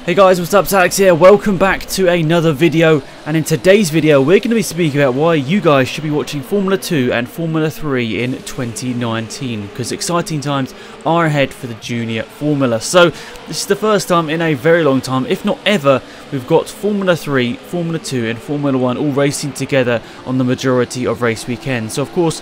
Hey guys, what's up? It's Alex here. Welcome back to another video, and in today's video we're going to be speaking about why you guys should be watching Formula 2 and Formula 3 in 2019, because exciting times are ahead for the junior Formula. So this is the first time in a very long time, if not ever, we've got Formula 3, Formula 2 and Formula 1 all racing together on the majority of race weekends. So of course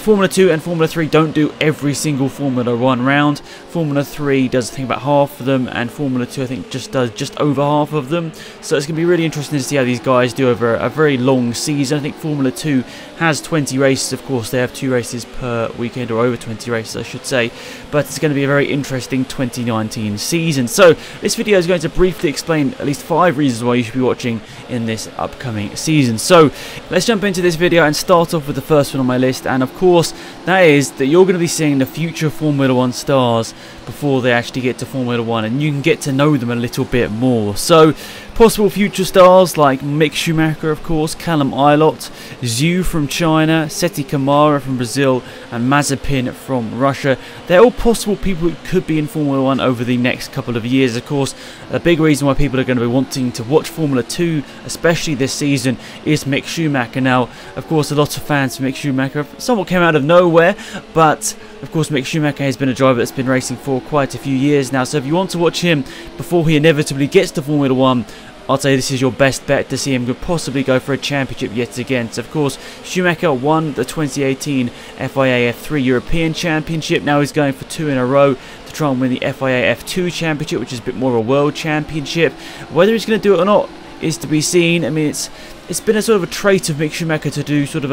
Formula 2 and Formula 3 don't do every single Formula 1 round. Formula 3 does I think about half of them, and Formula 2 I think does just over half of them. So it's going to be really interesting to see how these guys do over a very long season. I think Formula 2 has 20 races. Of course, they have 2 races per weekend, or over 20 races I should say, but it's going to be a very interesting 2019 season. So this video is going to briefly explain at least 5 reasons why you should be watching in this upcoming season. So let's jump into this video and start off with the first one on my list, and of course that is that you're going to be seeing the future Formula 1 stars before they actually get to Formula 1, and you can get to know them a little bit more. So possible future stars like Mick Schumacher, of course, Callum Ilott, Zhu from China, Seti Kamara from Brazil, and Mazepin from Russia. They're all possible people who could be in Formula 1 over the next couple of years. Of course, a big reason why people are going to be wanting to watch Formula 2, especially this season, is Mick Schumacher. Now, of course, a lot of fans for Mick Schumacher somewhat came out of nowhere, but of course Mick Schumacher has been a driver that's been racing for quite a few years now. So if you want to watch him before he inevitably gets to Formula 1, I'd say this is your best bet to see him possibly go for a championship yet again. So of course Schumacher won the 2018 FIA F3 European Championship. Now he's going for 2 in a row to try and win the FIA F2 Championship, which is a bit more of a world championship. Whether he's going to do it or not is to be seen. I mean, it's been a sort of a trait of Mick Schumacher to do sort of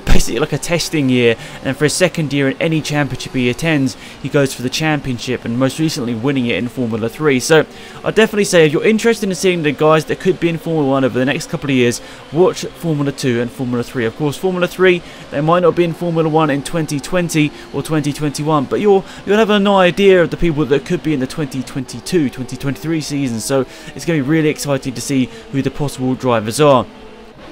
basically like a testing year, and for his second year in any championship he attends, he goes for the championship, and most recently winning it in Formula 3. So I'd definitely say if you're interested in seeing the guys that could be in Formula 1 over the next couple of years, watch Formula 2 and Formula 3. Of course, Formula 3, they might not be in Formula 1 in 2020 or 2021, but you'll have an idea of the people that could be in the 2022, 2023 season. So it's going to be really exciting to see who the possible drivers are.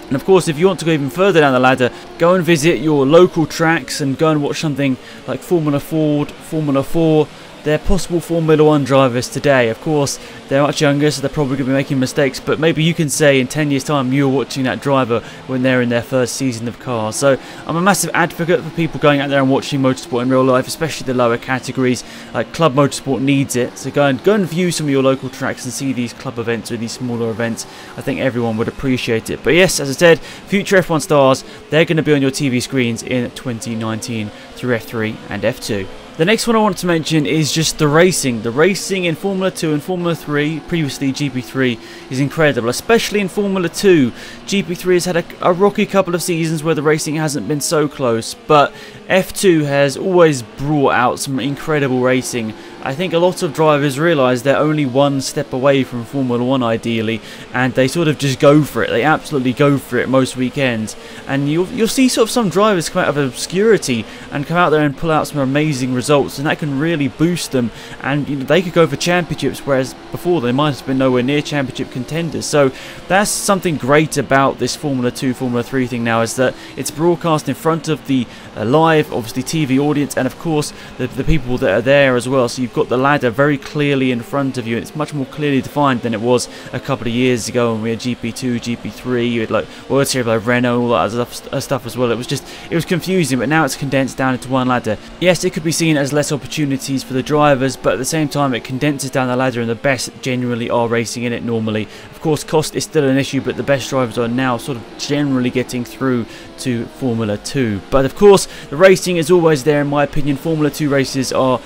And of course, if you want to go even further down the ladder, go and visit your local tracks and go and watch something like Formula Ford, Formula 4. They're possible Formula 1 drivers today. Of course, they're much younger, so they're probably going to be making mistakes, but maybe you can say in 10 years' time you're watching that driver when they're in their first season of cars. So I'm a massive advocate for people going out there and watching motorsport in real life, especially the lower categories. Like Club Motorsport needs it, so go and view some of your local tracks and see these club events or these smaller events. I think everyone would appreciate it. But yes, as I said, future F1 stars, they're going to be on your TV screens in 2019 through F3 and F2. The next one I want to mention is just the racing. The racing in Formula 2 and Formula 3, previously GP3, is incredible, especially in Formula 2. GP3 has had a rocky couple of seasons where the racing hasn't been so close, but F2 has always brought out some incredible racing. I think a lot of drivers realise they're only one step away from Formula 1 ideally, and they sort of just go for it. They absolutely go for it most weekends, and you'll see sort of some drivers come out of obscurity and come out there and pull out some amazing results, and that can really boost them, and they could go for championships, whereas before they might have been nowhere near championship contenders. So that's something great about this Formula 2, Formula 3 thing now, is that it's broadcast in front of the live, obviously TV audience, and of course the people that are there as well. So you've got the ladder very clearly in front of you, and it's much more clearly defined than it was a couple of years ago when we had GP2, GP3, you had like World Series like Renault, all that other stuff as well. It was confusing, but now it's condensed down into one ladder. Yes, it could be seen as less opportunities for the drivers, but at the same time it condenses down the ladder, and the best generally are racing in it normally. Of course, cost is still an issue, but the best drivers are now sort of generally getting through to Formula 2. But of course, the racing is always there in my opinion. Formula 2 races are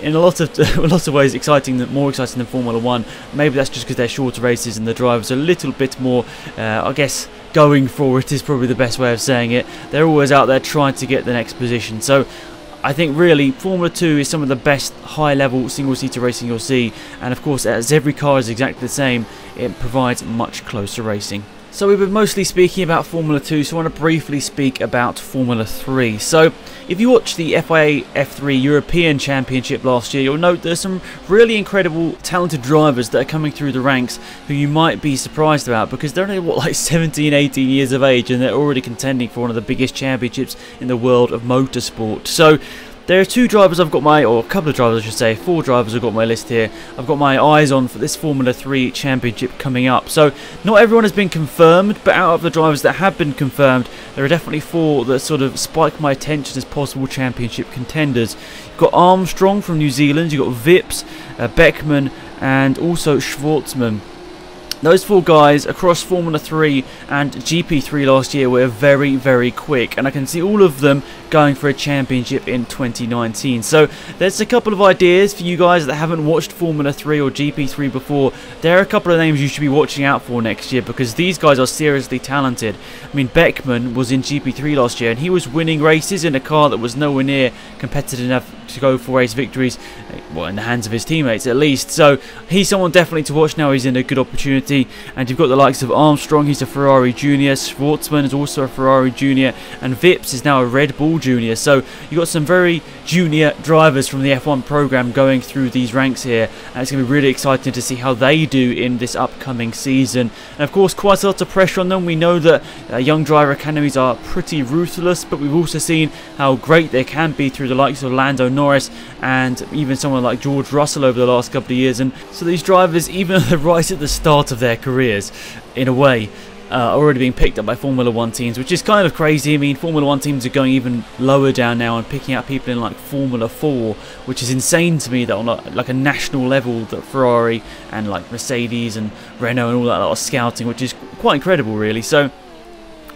in a lot of ways more exciting than Formula 1. Maybe that's just because they're shorter races and the drivers are a little bit more, I guess, going for it is probably the best way of saying it. They're always out there trying to get the next position. So I think really Formula 2 is some of the best high-level single-seater racing you'll see, and of course, as every car is exactly the same, it provides much closer racing. So we've been mostly speaking about Formula 2, so I want to briefly speak about Formula 3. So if you watch the FIA F3 European Championship last year, you'll note there's some really incredible, talented drivers that are coming through the ranks who you might be surprised about, because they're only, like 17, 18 years of age, and they're already contending for one of the biggest championships in the world of motorsport. So there are two drivers I've got or a couple of drivers I should say, 4 drivers I've got on my list here. I've got my eyes on for this Formula 3 Championship coming up. So not everyone has been confirmed, but out of the drivers that have been confirmed, there are definitely 4 that sort of spike my attention as possible championship contenders. You've got Armstrong from New Zealand, you've got Vips, Beckman, and also Schwartzman. Those 4 guys across Formula 3 and GP3 last year were very, very quick, and I can see all of them going for a championship in 2019. So there's a couple of ideas for you guys that haven't watched Formula 3 or GP3 before. There are a couple of names you should be watching out for next year, because these guys are seriously talented. I mean, Beckman was in GP3 last year and he was winning races in a car that was nowhere near competitive enough to go for race victories, well, in the hands of his teammates at least. So he's someone definitely to watch now. He's in a good opportunity. And you've got the likes of Armstrong, he's a Ferrari Junior, Schwartzman is also a Ferrari Junior, and Vips is now a Red Bull Junior. So you've got some very junior drivers from the F1 program going through these ranks here, and it's going to be really exciting to see how they do in this upcoming season. And of course, quite a lot of pressure on them. We know that young driver academies are pretty ruthless, but we've also seen how great they can be through the likes of Lando Norris and even someone like George Russell over the last couple of years. And so these drivers, even though they're right at the start of their careers, in a way, already being picked up by Formula 1 teams, which is kind of crazy. I mean, Formula 1 teams are going even lower down now and picking up people in like Formula 4, which is insane to me that on like a national level that Ferrari and like Mercedes and Renault and all that lot are scouting, which is quite incredible really. So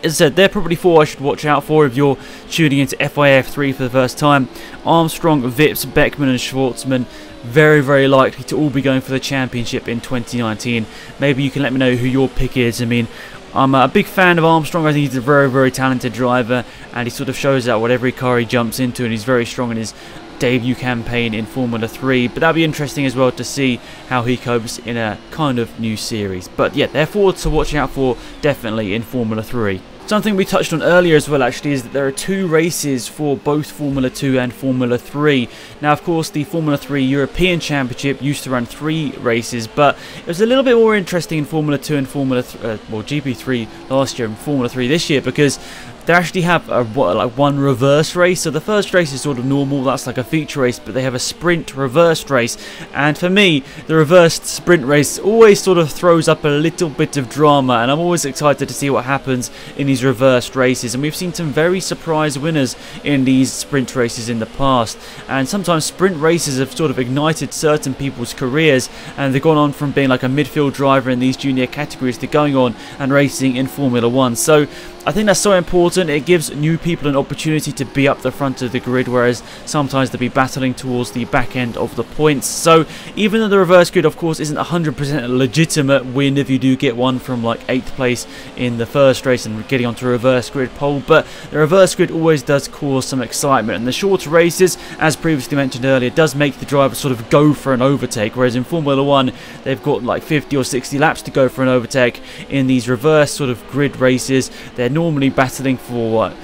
as I said, they're probably 4 I should watch out for if you're tuning into FIA F3 for the first time. Armstrong, Vips, Beckman and Schwartzman, very, very likely to all be going for the championship in 2019. Maybe you can let me know who your pick is. I mean, I'm a big fan of Armstrong. I think he's a very, very talented driver, and he sort of shows that with every car he jumps into, and he's very strong in his debut campaign in Formula 3. But that'll be interesting as well to see how he copes in a kind of new series. But yeah, they're forward to watching out for definitely in Formula 3. Something we touched on earlier as well actually is that there are 2 races for both Formula 2 and Formula 3. Now of course the Formula 3 European Championship used to run 3 races, but it was a little bit more interesting in Formula 2 and GP3 last year and Formula 3 this year, because they actually have like one reverse race. So the first race is sort of normal, that's like a feature race, but they have a sprint reverse race. And for me, the reversed sprint race always sort of throws up a little bit of drama, and I'm always excited to see what happens in these reversed races. And we've seen some very surprise winners in these sprint races in the past, and sometimes sprint races have sort of ignited certain people's careers, and they've gone on from being like a midfield driver in these junior categories to going on and racing in Formula 1. So I think that's so important. It gives new people an opportunity to be up the front of the grid, whereas sometimes they'll be battling towards the back end of the points. So even though the reverse grid of course isn't 100% a legitimate win if you do get one from like 8th place in the first race and getting onto a reverse grid pole, but the reverse grid always does cause some excitement, and the shorter races, as previously mentioned earlier, does make the driver sort of go for an overtake, whereas in Formula 1 they've got like 50 or 60 laps to go for an overtake. In these reverse sort of grid races, they're normally battling for what,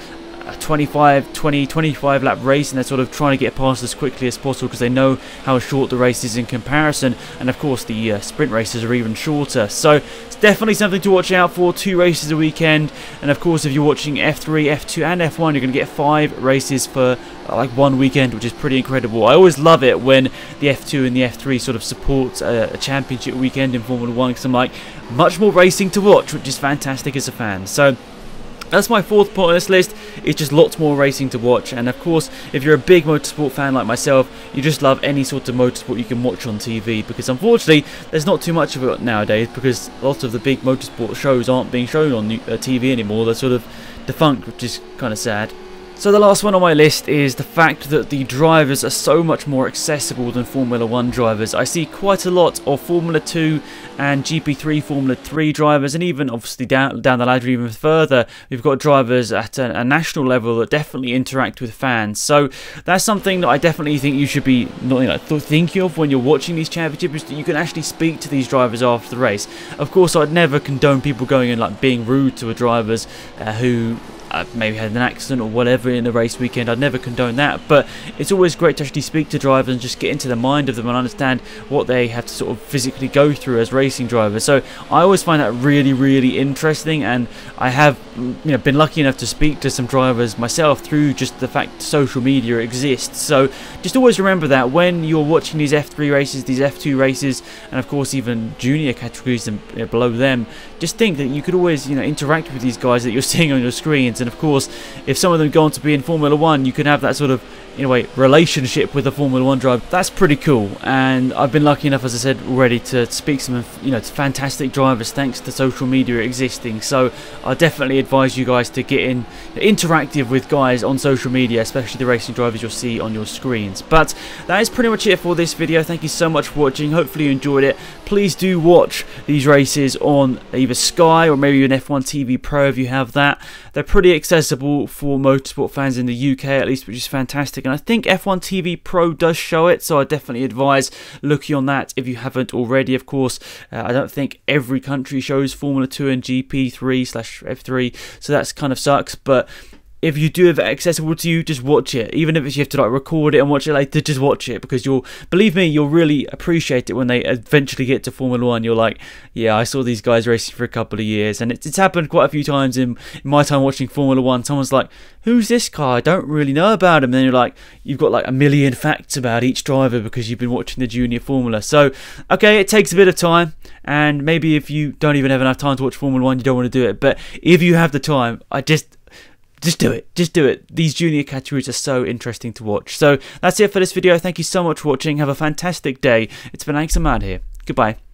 a 25 lap race, and they're sort of trying to get past as quickly as possible because they know how short the race is in comparison. And of course the sprint races are even shorter, so it's definitely something to watch out for. 2 races a weekend, and of course if you're watching F3, F2 and F1, you're going to get 5 races for like one weekend, which is pretty incredible. I always love it when the F2 and the F3 sort of support a championship weekend in Formula 1, because I'm like, much more racing to watch, which is fantastic as a fan. So that's my 4th point on this list. It's just lots more racing to watch, and of course if you're a big motorsport fan like myself, you just love any sort of motorsport you can watch on TV, because unfortunately there's not too much of it nowadays, because lots of the big motorsport shows aren't being shown on TV anymore. They're sort of defunct, which is kind of sad. So the last one on my list is the fact that the drivers are so much more accessible than Formula 1 drivers. I see quite a lot of Formula 2 and GP3 Formula 3 drivers, and even obviously down the ladder even further, we've got drivers at a national level that definitely interact with fans. So that's something that I definitely think you should be thinking of when you're watching these championships, that you can actually speak to these drivers after the race. Of course, I'd never condone people going and like being rude to drivers who maybe had an accident or whatever in a race weekend. I'd never condone that, but it's always great to actually speak to drivers and just get into the mind of them and understand what they have to sort of physically go through as racing drivers. So I always find that really, really interesting, and I have been lucky enough to speak to some drivers myself through just the fact social media exists. So just always remember that when you're watching these F3 races, these F2 races, and of course even junior categories and below them, just think that you could always interact with these guys that you're seeing on your screens. And of course, if some of them go on to be in Formula 1, you can have that sort of, in a way, relationship with a Formula 1 driver. That's pretty cool, and I've been lucky enough, as I said already, to speak to some to fantastic drivers thanks to social media existing. So I definitely advise you guys to get interactive with guys on social media, especially the racing drivers you'll see on your screens. But that is pretty much it for this video. Thank you so much for watching. Hopefully you enjoyed it. Please do watch these races on either Sky or maybe an F1 TV Pro if you have that. They're pretty accessible for motorsport fans in the UK at least, which is fantastic. And I think F1 TV Pro does show it, so I definitely advise looking on that if you haven't already. Of course, I don't think every country shows Formula 2 and GP3/F3, so that's kind of sucks. But if you do have it accessible to you, just watch it. Even if you have to record it and watch it later, just watch it, because believe me, you'll really appreciate it when they eventually get to Formula 1. You're like, yeah, I saw these guys racing for a couple of years, and it's happened quite a few times in my time watching Formula 1. Someone's like, who's this guy? I don't really know about him. And then you're like, you've got like a million facts about each driver because you've been watching the junior Formula. So, okay, it takes a bit of time, and maybe if you don't even have enough time to watch Formula 1, you don't want to do it. But if you have the time, just do it. Just do it. These junior categories are so interesting to watch. So that's it for this video. Thank you so much for watching. Have a fantastic day. It's been Axelmad here. Goodbye.